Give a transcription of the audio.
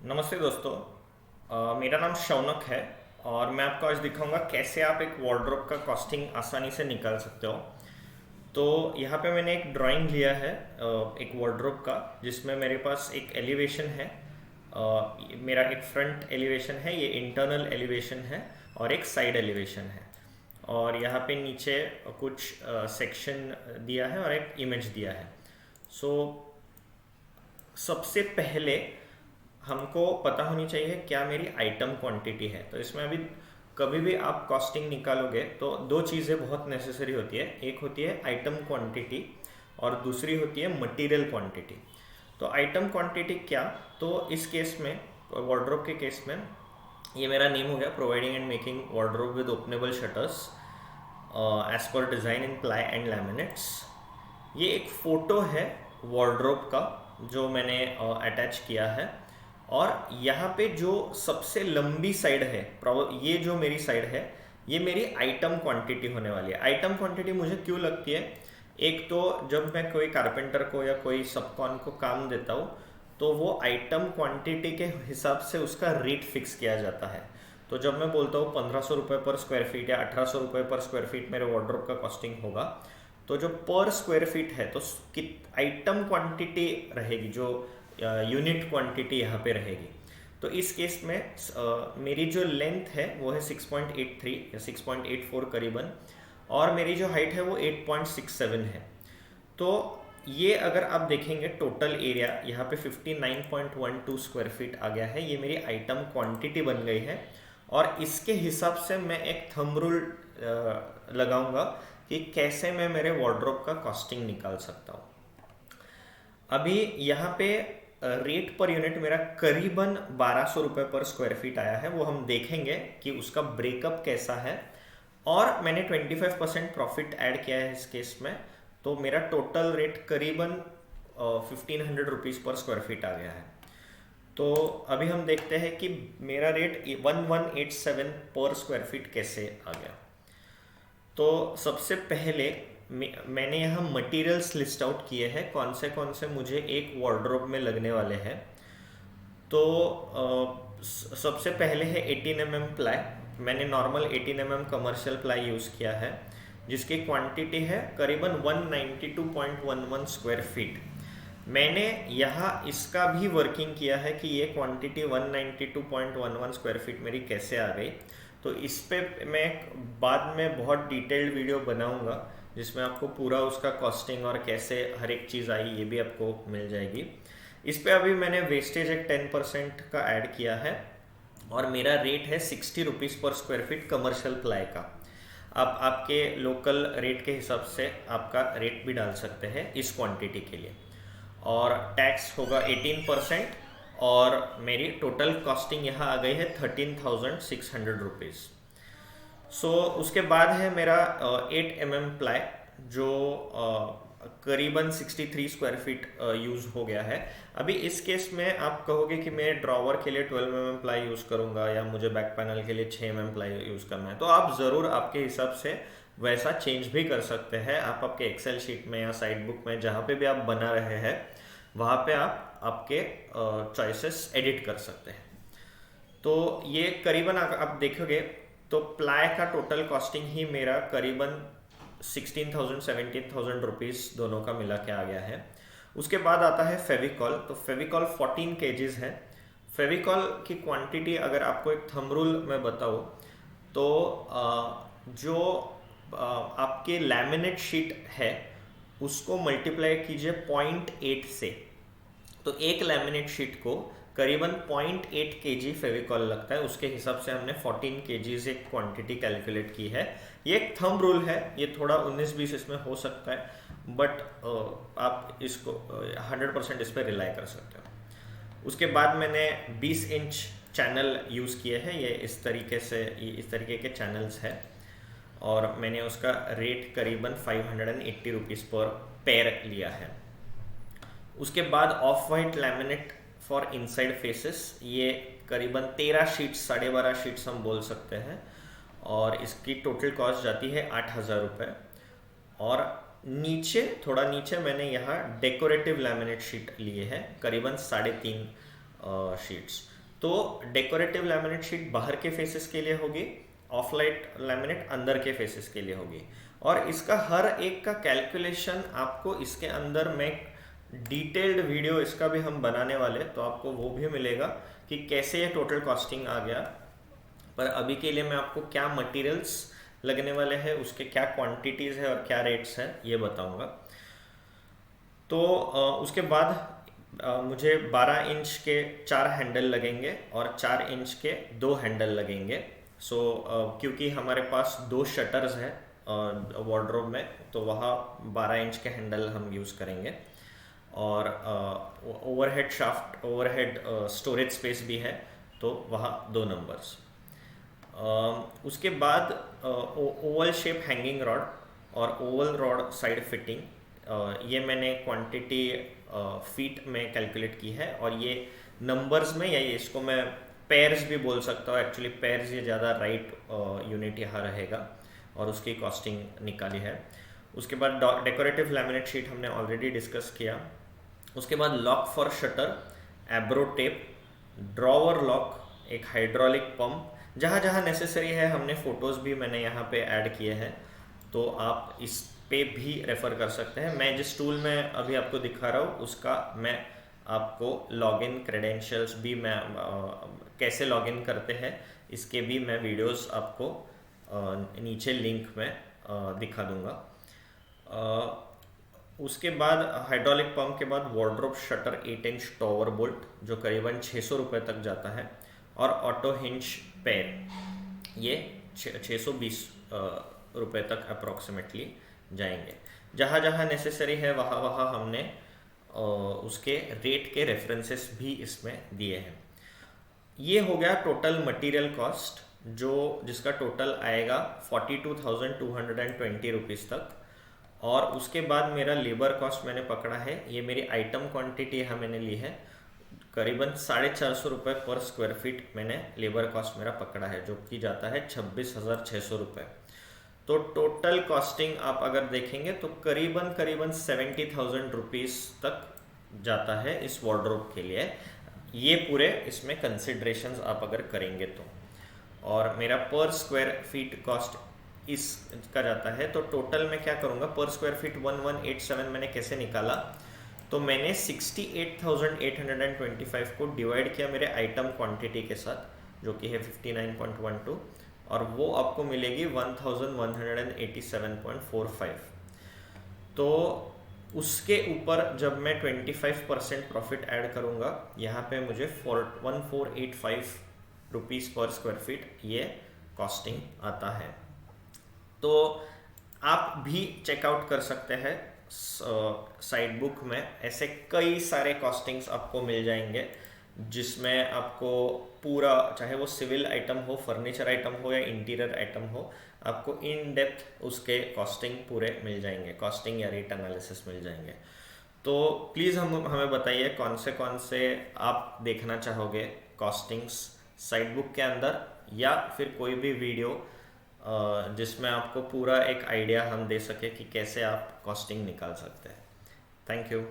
नमस्ते दोस्तों। मेरा नाम शौनक है और मैं आपको आज दिखाऊंगा कैसे आप एक वार्डरोब का कॉस्टिंग आसानी से निकाल सकते हो। तो यहाँ पे मैंने एक ड्राइंग लिया है एक वार्डरोब का, जिसमें मेरे पास एक एलिवेशन है। मेरा एक फ्रंट एलिवेशन है, ये इंटरनल एलिवेशन है और एक साइड एलिवेशन है। और यहाँ पे नीचे कुछ सेक्शन दिया है और एक इमेज दिया है। सो सबसे पहले हमको पता होनी चाहिए क्या मेरी आइटम क्वांटिटी है। तो इसमें अभी कभी भी आप कॉस्टिंग निकालोगे तो दो चीज़ें बहुत नेसेसरी होती है। एक होती है आइटम क्वांटिटी और दूसरी होती है मटेरियल क्वांटिटी। तो आइटम क्वांटिटी क्या, तो इस केस में वार्डरोब के केस में ये मेरा नेम हो गया, providing and making wardrobe with openable shutters as per design in ply and laminates. ये एक फ़ोटो है वार्डरोब का जो मैंने अटैच किया है। और यहाँ पे जो सबसे लंबी साइड है, ये जो मेरी साइड है, ये मेरी आइटम क्वांटिटी होने वाली है। आइटम क्वांटिटी मुझे क्यों लगती है, एक तो जब मैं कोई कारपेंटर को या कोई सबकॉन को काम देता हूँ तो वो आइटम क्वांटिटी के हिसाब से उसका रेट फिक्स किया जाता है। तो जब मैं बोलता हूँ 1500 रुपये पर स्क्वायर फीट या 1800 रुपये पर स्क्वायर फीट मेरे वार्डरोब का कॉस्टिंग होगा, तो जो पर स्क्वायर फीट है तो आइटम क्वांटिटी रहेगी, जो यूनिट क्वांटिटी यहाँ पे रहेगी। तो इस केस में मेरी जो लेंथ है वो है 6.83 या 6.84 करीबन, और मेरी जो हाइट है वो 8.67 है। तो ये अगर आप देखेंगे टोटल एरिया यहाँ पे 59.12 स्क्वायर फीट आ गया है। ये मेरी आइटम क्वांटिटी बन गई है और इसके हिसाब से मैं एक थंब रूल लगाऊंगा कि कैसे मैं मेरे वार्डरोब का कॉस्टिंग निकाल सकता हूँ। अभी यहाँ पे रेट पर यूनिट मेरा करीबन 1200 रुपये पर स्क्वायर फीट आया है। वो हम देखेंगे कि उसका ब्रेकअप कैसा है। और मैंने 25% प्रॉफिट ऐड किया है इस केस में, तो मेरा टोटल रेट करीबन 1500 रुपीज़ पर स्क्वायर फीट आ गया है। तो अभी हम देखते हैं कि मेरा रेट 1187 पर स्क्वायर फीट कैसे आ गया। तो सबसे पहले मैंने यहाँ मटेरियल्स लिस्ट आउट किए हैं, कौन से मुझे एक वार्डरोब में लगने वाले हैं। तो सबसे पहले है 18 mm प्लाई। मैंने normal 18 mm commercial ply use किया है, जिसकी क्वांटिटी है करीबन 192.11 स्क्वायर फीट। मैंने यहाँ इसका भी वर्किंग किया है कि ये क्वांटिटी 192.11 स्क्वायर फीट मेरी कैसे आ गई। तो इस पे मैं बाद में बहुत डिटेल्ड वीडियो बनाऊंगा जिसमें आपको पूरा उसका कॉस्टिंग और कैसे हर एक चीज़ आई ये भी आपको मिल जाएगी। इस पे अभी मैंने वेस्टेज एक 10% का ऐड किया है और मेरा रेट है 60 रुपीज़ पर स्क्वायर फीट कमर्शियल प्लाई का। आप आपके लोकल रेट के हिसाब से आपका रेट भी डाल सकते हैं इस क्वांटिटी के लिए। और टैक्स होगा 18% और मेरी टोटल कॉस्टिंग यहाँ आ गई है 13,600 रुपीज़। सो उसके बाद है मेरा 8 mm प्लाई, जो करीबन 63 स्क्वायर फीट यूज़ हो गया है। अभी इस केस में आप कहोगे कि मैं ड्रॉवर के लिए 12 mm प्लाई यूज़ करूँगा या मुझे बैक पैनल के लिए 6 mm प्लाई यूज़ करना है, तो आप ज़रूर आपके हिसाब से वैसा चेंज भी कर सकते हैं। आप आपके एक्सेल शीट में या साइड बुक में जहाँ पे भी आप बना रहे हैं वहाँ पे आप आपके चॉइसेस एडिट कर सकते हैं। तो ये करीबन आप देखोगे तो प्लाई का टोटल कॉस्टिंग ही मेरा करीबन 16,000 17,000 रुपीज़ दोनों का मिला के आ गया है। उसके बाद आता है फेविकॉल। तो फेविकॉल 14 kgs है। फेविकॉल की क्वांटिटी अगर आपको एक थंब रूल में बताऊँ तो जो आपके लैमिनेट शीट है उसको मल्टीप्लाई कीजिए 0.8 से, तो एक लैमिनेट शीट को करीबन 0.8 kg फेविकॉल लगता है। उसके हिसाब से हमने 14 kg एक क्वांटिटी कैलकुलेट की है। ये एक थंब रूल है, ये थोड़ा 19-20 इसमें हो सकता है, बट आप इसको 100% इस पर रिलाई कर सकते हो। उसके बाद मैंने 20 इंच चैनल यूज़ किए हैं। ये इस तरीके के चैनल्स है और मैंने उसका रेट करीबन 580 रुपीज़ पर पेयर लिया है। उसके बाद of white laminate for inside faces, ये करीबन 13 शीट्स, 12.5 शीट्स हम बोल सकते हैं, और इसकी टोटल कॉस्ट जाती है 8,000 रुपये। और नीचे थोड़ा नीचे मैंने यहाँ डेकोरेटिव लैमिनेट शीट लिए हैं करीबन 3.5 शीट्स। तो डेकोरेटिव लैमिनेट शीट बाहर के फेसेस के लिए होगी, ऑफ लाइट लैमिनेट अंदर के फेसेस के लिए होगी। और इसका हर एक का कैलकुलेशन आपको इसके अंदर मैं डिटेल्ड वीडियो इसका भी हम बनाने वाले, तो आपको वो भी मिलेगा कि कैसे ये टोटल कॉस्टिंग आ गया। पर अभी के लिए मैं आपको क्या मटेरियल्स लगने वाले हैं, उसके क्या क्वांटिटीज़ है और क्या रेट्स हैं ये बताऊंगा। तो उसके बाद मुझे 12 इंच के 4 हैंडल लगेंगे और 4 इंच के 2 हैंडल लगेंगे। सो क्योंकि हमारे पास 2 शटर्स हैं वार्डरोब में, तो वहाँ 12 इंच के हैंडल हम यूज़ करेंगे। और overhead shaft, overhead storage space भी है, तो वहाँ 2 नंबर्स। उसके बाद ओवल शेप हैंगिंग रॉड और ओवल रॉड साइड फिटिंग, ये मैंने क्वांटिटी फीट में कैलकुलेट की है। और ये नंबर्स में, या ये इसको मैं पेयर्स भी बोल सकता हूँ, एक्चुअली पेयर्स ये ज़्यादा राइट यूनिट यहाँ रहेगा, और उसकी कॉस्टिंग निकाली है। उसके बाद डेकोरेटिव लैमिनेट शीट हमने ऑलरेडी डिस्कस किया। उसके बाद lock for shutter, Abro tape, drawer lock, एक हाइड्रोलिक पंप, जहाँ जहाँ नेसेसरी है हमने फ़ोटोज़ भी मैंने यहाँ पे ऐड किए हैं, तो आप इस पे भी रेफ़र कर सकते हैं। मैं जिस टूल में अभी आपको दिखा रहा हूँ उसका मैं आपको लॉगिन क्रेडेंशियल्स भी, मैं कैसे लॉगिन करते हैं इसके भी मैं वीडियोस आपको नीचे लिंक में दिखा दूंगा। उसके बाद हाइड्रोलिक पंप के बाद wardrobe shutter 8 inch tower bolt जो करीबन 600 रुपये तक जाता है, और ऑटो हिंज पैर ये 620 रुपये तक अप्रॉक्सीमेटली जाएंगे। जहाँ जहाँ नेसेसरी है वहाँ वहाँ हमने उसके रेट के रेफरेंसेस भी इसमें दिए हैं। ये हो गया टोटल मटेरियल कॉस्ट, जिसका टोटल आएगा 42,220 रुपीज़ तक। और उसके बाद मेरा लेबर कॉस्ट मैंने पकड़ा है, ये मेरी आइटम क्वांटिटी यहाँ मैंने ली है, करीबन 450 रुपये पर स्क्वायर फीट मैंने लेबर कॉस्ट मेरा पकड़ा है, जो कि जाता है 26,600 रुपये। तो टोटल कॉस्टिंग आप अगर देखेंगे तो करीबन 70,000 रुपीज़ तक जाता है इस वार्डरोब के लिए, ये पूरे इसमें कंसिडरेशंस आप अगर करेंगे तो। और मेरा पर स्क्वायर फीट कॉस्ट इसका जाता है, तो टोटल मैं क्या करूँगा, पर स्क्वायर फीट 1187 मैंने कैसे निकाला, तो मैंने 68,825 को डिवाइड किया मेरे आइटम क्वांटिटी के साथ, जो कि है 59.12, और वो आपको मिलेगी 1187.45। तो उसके ऊपर जब मैं 25% प्रॉफिट ऐड करूँगा, यहाँ पे मुझे 1485 रुपीज़ पर स्क्वायर फीट ये कॉस्टिंग आता है। तो आप भी चेकआउट कर सकते हैं साइड बुक में, ऐसे कई सारे कॉस्टिंग्स आपको मिल जाएंगे, जिसमें आपको पूरा, चाहे वो सिविल आइटम हो, फर्नीचर आइटम हो या इंटीरियर आइटम हो, आपको इन डेप्थ उसके कॉस्टिंग पूरे मिल जाएंगे, कॉस्टिंग या रेट एनालिसिस मिल जाएंगे। तो प्लीज़ हमें बताइए कौन से आप देखना चाहोगे कॉस्टिंग्स साइड बुक के अंदर, या फिर कोई भी वीडियो जिसमें आपको पूरा एक आइडिया हम दे सके कि कैसे आप कॉस्टिंग निकाल सकते हैं। Thank you.